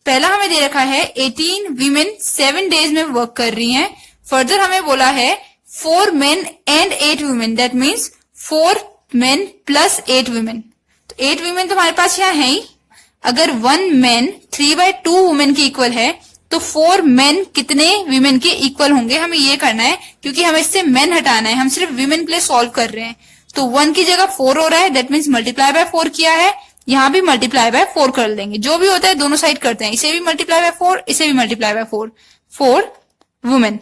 पहला हमें दे रखा है 18 वीमेन 7 डेज में वर्क कर रही हैं। फर्दर हमें बोला है 4 main and 8 women, that means 4 main plus 8 women. तो 8 वुमेन तो हमारे पास यहाँ है ही। अगर 1 मैन 3/2 वुमेन के इक्वल है तो 4 मेन कितने वीमेन के इक्वल होंगे, हमें ये करना है। क्योंकि हमें इससे मेन हटाना है, हम सिर्फ वीमेन के लिए सॉल्व कर रहे हैं। तो 1 की जगह 4 हो रहा है, दैट मीन्स मल्टीप्लाई बाय 4 किया है। यहाँ भी मल्टीप्लाई बाय 4 कर देंगे, जो भी होता है दोनों साइड करते हैं। इसे भी मल्टीप्लाई बाय 4, इसे भी मल्टीप्लाई बाय 4। 4 वुमेन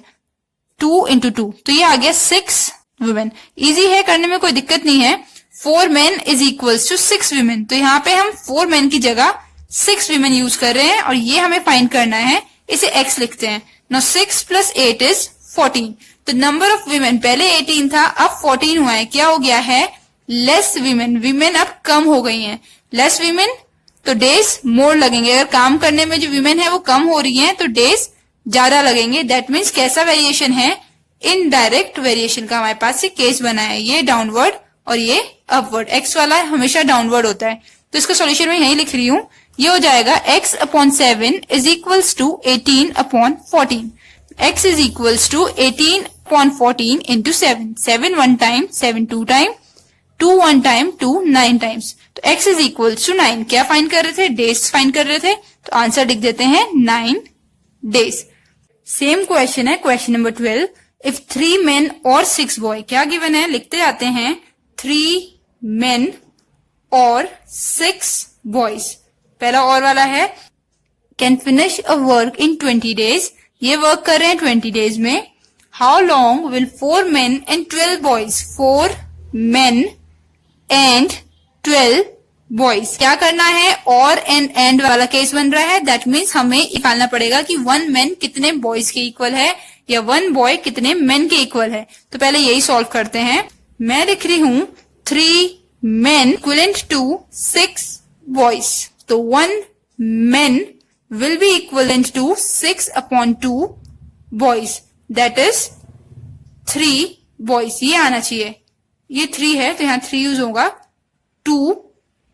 2 into 2, तो ये आ गया 6 वुमेन। इजी है, करने में कोई दिक्कत नहीं है। 4 men is equals to 6 women, तो यहाँ पे हम 4 मेन की जगह 6 वुमेन यूज कर रहे हैं और ये हमें फाइंड करना है। इसे x लिखते हैं। Now 6 plus 8 is 14। तो नंबर ऑफ वीमेन पहले 18 था, अब 14 हुआ है। क्या हो गया है? Less women. वीमेन अब कम हो गई हैं। लेस वीमेन तो डेज मोर लगेंगे। अगर काम करने में जो वीमेन है वो कम हो रही हैं तो डेज ज्यादा लगेंगे। दैट मीन्स कैसा वेरिएशन है? इनडायरेक्ट वेरिएशन का हमारे पास से केस बना है। ये डाउनवर्ड और ये अपवर्ड। एक्स वाला हमेशा डाउनवर्ड होता है, तो इसका सॉल्यूशन मैं यही लिख रही हूँ। ये हो जाएगा x/7 is equals to 18/14। x is equals to 18/14 into 7। 7 1 time, 7 2 time, 2 1 time, 2 9 times. तो x इज इक्वल्स टू 9। क्या फाइंड कर रहे थे? डेज फाइंड कर रहे थे, तो आंसर लिख देते हैं 9 डेज। सेम क्वेश्चन है क्वेश्चन नंबर 12। इफ 3 मेन और 6 बॉय, क्या गिवन है? लिखते जाते हैं 3 मेन और 6 बॉयज। पहला और वाला है can finish a work in 20 days. ये वर्क कर रहे हैं 20 डेज में। How long will 4 main and 12 boys? 4 main and 12 boys. क्या करना है? और एंड वाला केस बन रहा है। दैट मीन्स हमें निकालना पड़ेगा कि 1 मेन कितने बॉयज के इक्वल है या 1 बॉय कितने मेन के इक्वल है। तो पहले यही सॉल्व करते हैं। मैं लिख रही हूं 3 मेन इक्वलेंट टू 6 बॉयज। तो 1 men will be equivalent to 6/2 boys, that is 3 boys। ये आना चाहिए। ये 3 है तो यहाँ 3 यूज होगा, 2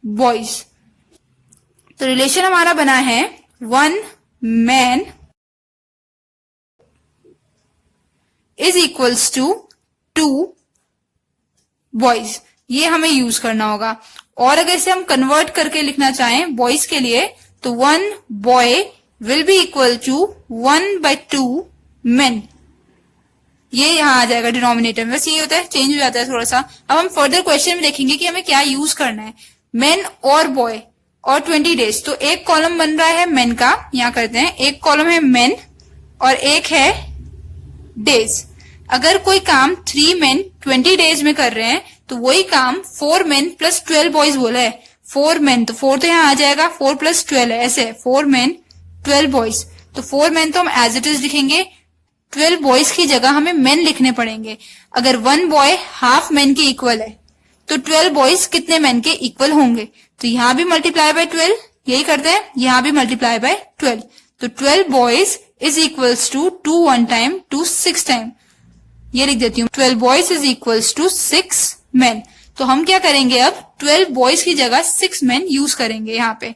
boys। तो रिलेशन हमारा बना है 1 man is equals to 2 boys। ये हमें यूज करना होगा। और अगर इसे हम कन्वर्ट करके लिखना चाहें बॉयज के लिए तो 1 boy will be equal to 1/2 men। ये यहाँ आ जाएगा डिनोमिनेटर में, बस ये होता है, चेंज हो जाता है थोड़ा सा। अब हम फर्दर क्वेश्चन में देखेंगे कि हमें क्या यूज करना है। मेन और बॉय और 20 डेज, तो एक कॉलम बन रहा है मेन का, यहाँ करते हैं, एक कॉलम है मेन और एक है डेज। अगर कोई काम 3 मेन 20 डेज में कर रहे हैं तो वही काम 4 मेन प्लस 12 बॉयज बोला है। 4 मेन, तो 4 तो यहाँ आ जाएगा, 4 प्लस 12 है, ऐसे 4 मेन 12 बॉयज। तो 4 मेन तो हम एज इट इज लिखेंगे, 12 बॉयज की जगह हमें मेन लिखने पड़ेंगे। अगर 1 बॉय हाफ मेन के इक्वल है तो 12 बॉयज कितने मेन के इक्वल होंगे? तो यहाँ भी मल्टीप्लाई बाय 12, यही करते हैं, यहाँ भी मल्टीप्लाई बाय 12। तो 12 boys is equals to 2 1 time 2 6 time, ये लिख देती हूँ, 12 boys is equals to 6 men. तो हम क्या करेंगे, अब 12 बॉयज की जगह 6 मेन यूज करेंगे यहाँ पे,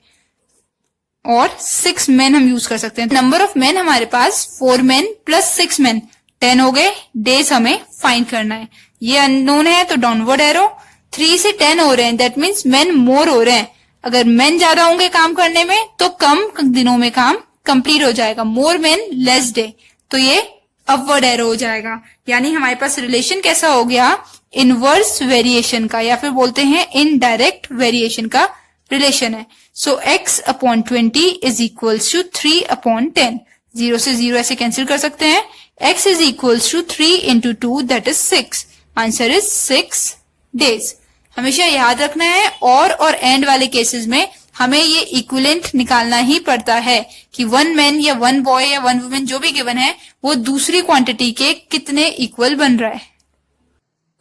और 6 मेन हम यूज कर सकते हैं। नंबर ऑफ मेन हमारे पास 4 मेन प्लस 6 मेन 10 हो गए। डेज हमें फाइंड करना है, ये अननोन है तो डाउनवर्ड एरो। 3 से 10 हो रहे हैं, दैट मीन्स मेन मोर हो रहे हैं। अगर मेन ज्यादा होंगे काम करने में तो कम दिनों में काम कंप्लीट हो जाएगा। मोर मेन लेस डे, तो ये अपवर्ड एरो हो जाएगा। यानी हमारे पास रिलेशन कैसा हो गया, इनवर्स वेरिएशन का, या फिर बोलते हैं इनडायरेक्ट वेरिएशन का रिलेशन है। सो x/20 इज इक्वल्स टू 3/10। 0 से 0 ऐसे कैंसिल कर सकते हैं। x is equals to 3 into 2 that is 6। Answer is 6 days. हमेशा याद रखना है और एंड वाले केसेस में हमें ये इक्विवेलेंट निकालना ही पड़ता है कि 1 मैन या 1 बॉय या 1 वुमेन जो भी गिवन है वो दूसरी क्वांटिटी के कितने इक्वल बन रहा है।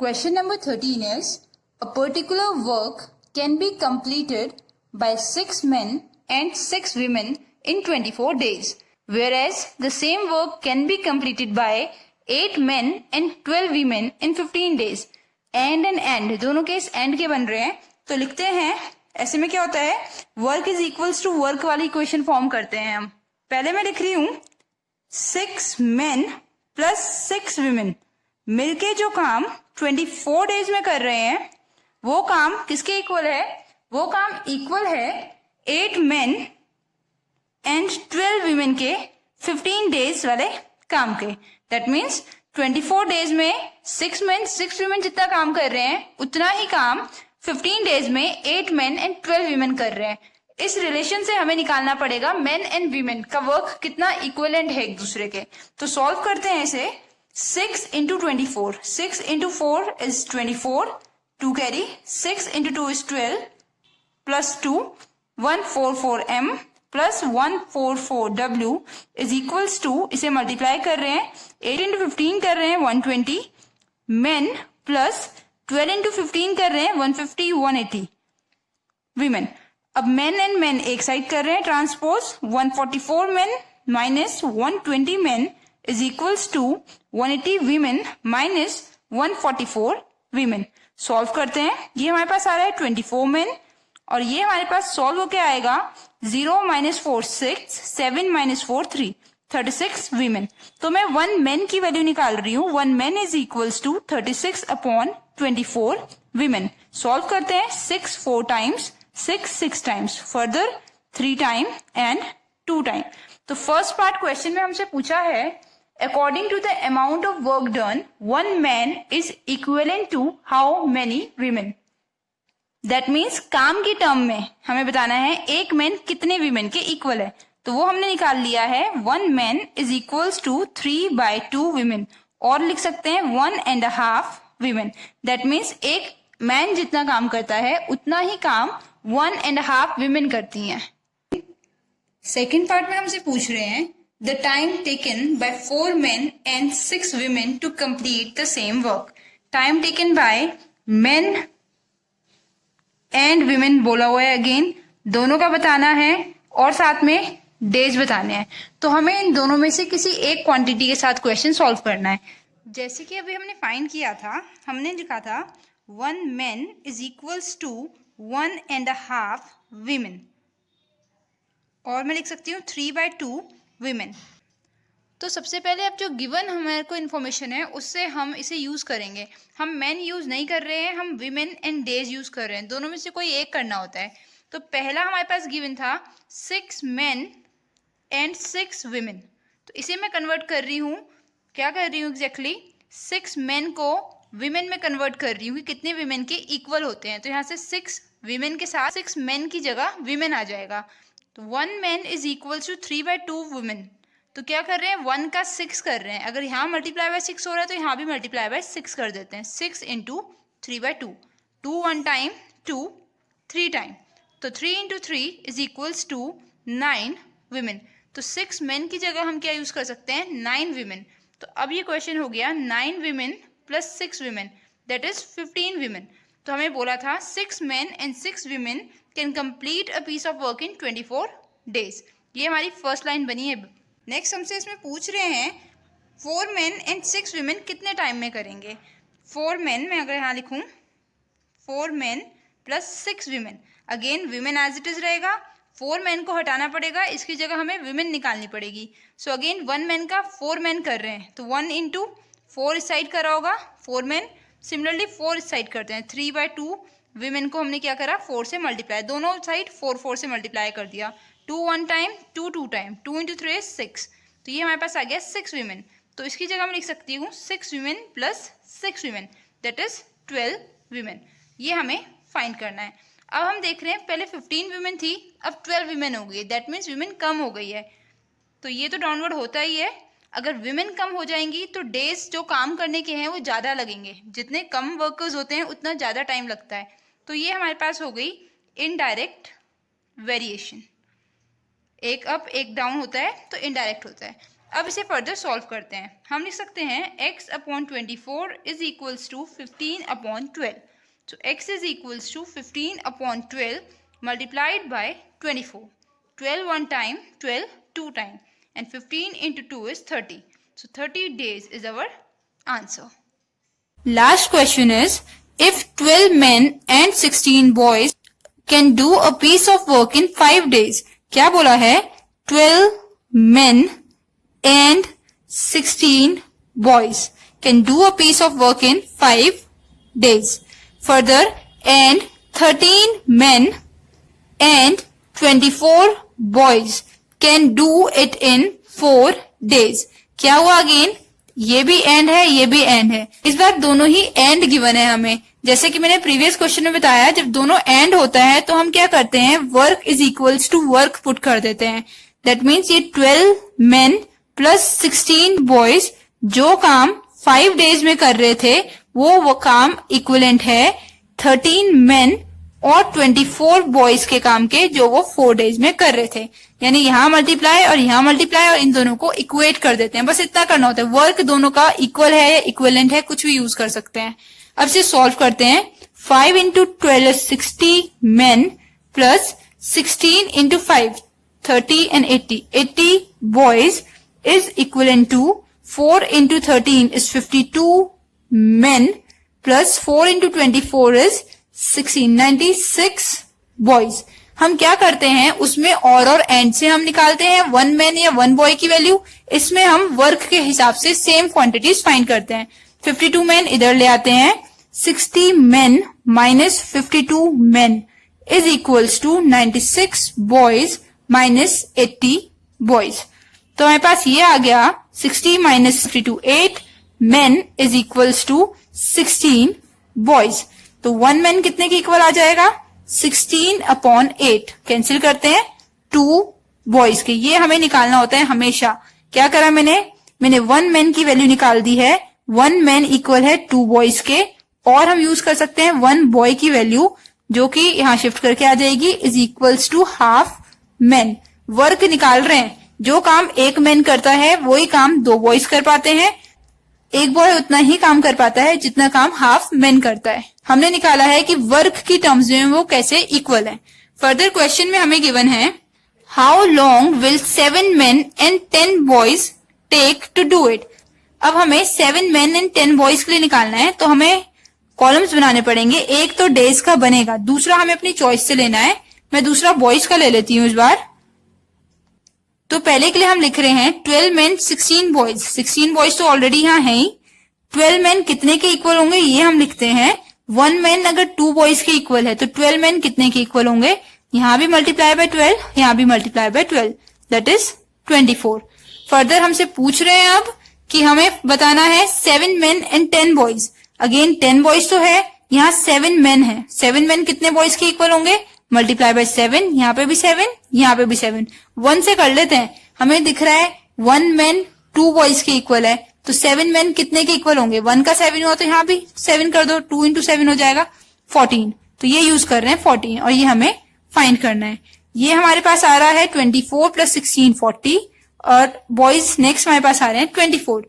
Question number 13 is a particular work can be completed by 6 men and 6 women in 24 days, whereas the same work can be completed by 8 men and 12 women in 15 days. and दोनों case and के बन रहे हैं, तो लिखते हैं ऐसे में क्या होता है, work is equals to work वाली इक्वेशन फॉर्म करते हैं हम। पहले मैं लिख रही हूं 6 men प्लस 6 women मिलके जो काम 24 डेज में कर रहे हैं वो काम किसके इक्वल है, वो काम इक्वल है 8 men एंड 12 women के 15 डेज वाले काम के। दैट मीन्स 24 डेज में 6 men 6 women जितना काम कर रहे हैं उतना ही काम 15 डेज में 8 men एंड 12 women कर रहे हैं। इस रिलेशन से हमें निकालना पड़ेगा men एंड women का वर्क कितना इक्विवेलेंट है एक दूसरे के। तो सॉल्व करते हैं इसे। 6 into 24, 6 into 4 is 24, 2 carry, 6 into 2 is 12 plus 2, 144m plus 144w is equals to, इसे मल्टीप्लाई कर रहे हैं, 8 into 15 कर रहे हैं 120 men plus 12 into 15 कर रहे हैं 150 180 women। अब men एंड men एक साइड कर रहे हैं transpose, 144 men minus 120 men is equals to 180 women minus 144 women। Solve करते हैं, ये हमारे पास आ रहा है 24 men और ये हमारे पास सॉल्व होके आएगा 0 minus 4 6, 7 minus 4 3, 36 women। तो मैं 1 men की वैल्यू निकाल रही हूँ। 1 men is equals to 36/24 women। Solve करते हैं, 6 4 times, 6 6 times, further 3 time and 2 time। तो फर्स्ट पार्ट क्वेश्चन में हमसे पूछा है according to the amount of work done 1 man is equivalent to how many women। That means काम की term में हमें बताना है एक मैन कितने वीमेन के इक्वल है, तो वो हमने निकाल लिया है। 1 man is equals to 3/2 women, और लिख सकते हैं 1.5 women। दैट मीन्स एक मैन जितना काम करता है उतना ही काम 1.5 women करती हैं। सेकेंड पार्ट में हमसे पूछ रहे हैं the time taken by 4 men and 6 women to complete the same work. Time taken by men and women बोला हुआ है, अगेन दोनों का बताना है और साथ में डेज बताने हैं। तो हमें इन दोनों में से किसी एक क्वांटिटी के साथ क्वेश्चन सॉल्व करना है। जैसे कि अभी हमने फाइंड किया था, हमने लिखा था 1 man is equals to 1.5 women, और मैं लिख सकती हूँ 3/2 women। तो सबसे पहले अब जो गिवन हमारे को इन्फॉर्मेशन है उससे हम इसे यूज़ करेंगे। हम मैन यूज़ नहीं कर रहे हैं, हम विमेन एंड डेज यूज़ कर रहे हैं। दोनों में से कोई एक करना होता है। तो पहला हमारे पास गिवन था 6 men एंड 6 women, तो इसे मैं कन्वर्ट कर रही हूँ, क्या कर रही हूँ एग्जैक्टली, 6 men को women में कन्वर्ट कर रही हूँ कि कितने women के इक्वल होते हैं। तो यहाँ से 6 women के साथ 6 men की जगह women आ जाएगा। तो 1 man is equal to 3/2 women। तो क्या कर रहे हैं, 1 का 6 कर रहे हैं। अगर यहाँ मल्टीप्लाई बाय 6 हो रहा है तो यहाँ भी मल्टीप्लाई बाय 6 कर देते हैं। 6 इंटू 3/2, 2 1 टाइम, 2 3 टाइम, तो 3 into 3 is equals to 9 women। तो 6 men की जगह हम क्या यूज कर सकते हैं, 9 women। तो अब ये क्वेश्चन हो गया 9 women plus 6 women, that is 15 women। तो हमें बोला था 6 men एंड 6 women can complete a piece of work in 24 days। ये हमारी फर्स्ट लाइन बनी है। नेक्स्ट हमसे इसमें पूछ रहे हैं 4 men एंड 6 women कितने टाइम में करेंगे। 4 men मैं अगर यहाँ लिखूँ 4 men plus 6 women, again women as it is रहेगा, 4 men को हटाना पड़ेगा, इसकी जगह हमें women निकालनी पड़ेगी। सो अगेन 1 man का 4 men कर रहे हैं, तो 1 इंटू 4 इस साइड करा होगा 4 men, सिमिलरली 4 इस साइड करते हैं। 3/2 women को हमने क्या करा, 4 से मल्टीप्लाई, दोनों साइड 4 से मल्टीप्लाई कर दिया। 2 1 टाइम, 2 2 टाइम, 2 इंटू 3 इज 6, तो ये हमारे पास आ गया 6 women। तो इसकी जगह मैं लिख सकती हूँ 6 women plus 6 women, that is 12 women। ये हमें फाइंड करना है। अब हम देख रहे हैं पहले 15 women थी, अब 12 women हो गई, दैट मीन्स women कम हो गई है। तो ये तो डाउनवर्ड होता ही है। अगर women कम हो जाएंगी तो डेज जो काम करने के हैं वो ज़्यादा लगेंगे, जितने कम वर्कर्स होते हैं उतना ज़्यादा टाइम लगता है। तो ये हमारे पास हो गई इनडायरेक्ट वेरिएशन, एक अप एक डाउन होता है तो इनडायरेक्ट होता है। अब इसे फर्दर सॉल्व करते हैं। हम लिख सकते हैं x/24 is equals to 15/12। So x is equals to 15/12 multiplied by 24. 12 1 time, 12 2 time, and 15 into 2 is 30. So 30 days is our answer. Last question is, if 12 men and 16 boys can do a piece of work in 5 days. क्या बोला है, 12 men and 16 boys can do a piece of work in 5 days. Further, and 13 men and 24 boys can do it in 4 days. क्या हुआ again, ये भी and है, ये भी एंड है। इस बार दोनों ही एंड गिवन है हमें। जैसे कि मैंने प्रीवियस क्वेश्चन में बताया, जब दोनों एंड होता है तो हम क्या करते हैं, work is equals to work put कर देते हैं। दैट मीन्स ये 12 men प्लस 16 boys जो काम 5 days में कर रहे थे वो काम इक्विवेलेंट है 13 men और 24 boys के काम के जो वो 4 days में कर रहे थे। यानी यहाँ मल्टीप्लाई और यहाँ मल्टीप्लाई और इन दोनों को इक्वेट कर देते हैं, बस इतना करना होता है। वर्क दोनों का इक्वल है या इक्विवेलेंट है, कुछ भी यूज कर सकते हैं। अब इसे सॉल्व करते हैं। 5 into 12 60 men plus 16 into 5 30 and 80 boys is equivalent to 4 into 13 is 52 men plus 4 into 24 is 16, 96 boys। हम क्या करते हैं, उसमें और एंड से हम निकालते हैं 1 man या 1 boy की वैल्यू। इसमें हम वर्क के हिसाब से सेम क्वांटिटीज फाइंड करते हैं। 52 men इधर ले आते हैं, 60 men minus 52 men is equals to 96 boys minus 80 boys। तो हमारे पास ये आ गया 60 minus 52 8 men is equals to 16 boys। तो 1 man कितने के इक्वल आ जाएगा, 16/8। कैंसिल करते हैं 2 boys के, ये हमें निकालना होता है हमेशा। क्या करा मैंने 1 man की वैल्यू निकाल दी है। 1 man इक्वल है 2 boys के, और हम यूज कर सकते हैं 1 boy की वैल्यू जो कि यहाँ शिफ्ट करके आ जाएगी is equals to half men। Work निकाल रहे हैं, जो काम 1 man करता है वही काम 2 boys कर पाते हैं। 1 boy उतना ही काम कर पाता है जितना काम हाफ men करता है। हमने निकाला है कि वर्क की टर्म्स में वो कैसे इक्वल है। फर्दर क्वेश्चन में हमें गिवन है how long will 7 men and 10 boys take to do it. अब हमें 7 men and 10 boys के लिए निकालना है, तो हमें कॉलम्स बनाने पड़ेंगे। एक तो डेज का बनेगा, दूसरा हमें अपनी चॉइस से लेना है। मैं दूसरा बॉयज का ले लेती हूँ इस बार। तो पहले के लिए हम लिख रहे हैं 12 men 16 boys। 16 boys तो ऑलरेडी यहाँ है ही। 12 men कितने के इक्वल होंगे ये हम लिखते हैं। 1 man अगर 2 boys के इक्वल है तो 12 men कितने के इक्वल होंगे, यहाँ भी मल्टीप्लाई बाय 12, यहाँ भी multiply by 12, that is 24। Further हमसे पूछ रहे हैं अब कि हमें बताना है 7 men and 10 boys। Again 10 boys तो है, यहाँ 7 men है। 7 men कितने बॉयज के इक्वल होंगे? मल्टीप्लाई बाय 7, यहाँ पे भी 7, यहाँ पे भी 7। 1 से कर लेते हैं, हमें दिख रहा है 1 man 2 बॉयज के इक्वल है, तो 7 men कितने के इक्वल होंगे? 1 का 7 हुआ तो यहाँ भी 7 कर दो, 2 into 7 हो जाएगा 14। तो ये यूज कर रहे हैं 14 और ये हमें फाइंड करना है। ये हमारे पास आ रहा है 24 + 16 40 और बॉयज नेक्स्ट हमारे पास आ रहे हैं 24।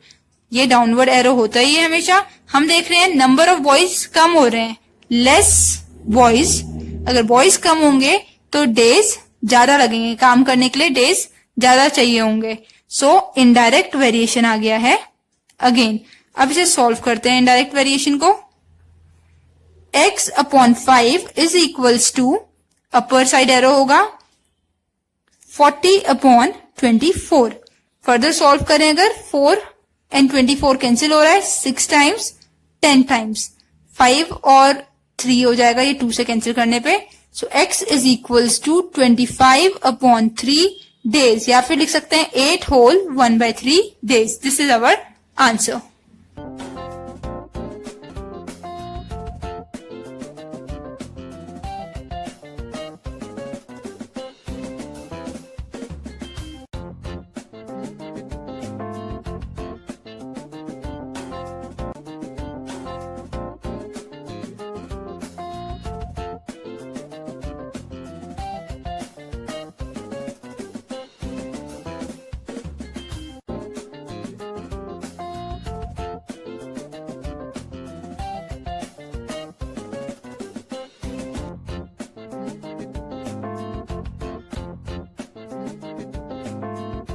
ये डाउनवर्ड एरो होता ही है हमेशा। हम देख रहे हैं नंबर ऑफ बॉयज कम हो रहे हैं, लेस बॉयज। अगर बॉयज कम होंगे तो डेज ज्यादा लगेंगे, काम करने के लिए डेज ज्यादा चाहिए होंगे। सो इनडायरेक्ट वेरिएशन आ गया है। अगेन अब इसे सॉल्व करते हैं इनडायरेक्ट वेरिएशन को। x/5 is equals to, upper side arrow होगा 40/24। फर्दर सॉल्व करें अगर 4 and 24 कैंसिल हो रहा है, 6 times 10 times 5 और 3 हो जाएगा ये 2 से कैंसिल करने पे। So x is equals to 25/3 days, या फिर लिख सकते हैं 8 whole 1/3 days। This is our answer.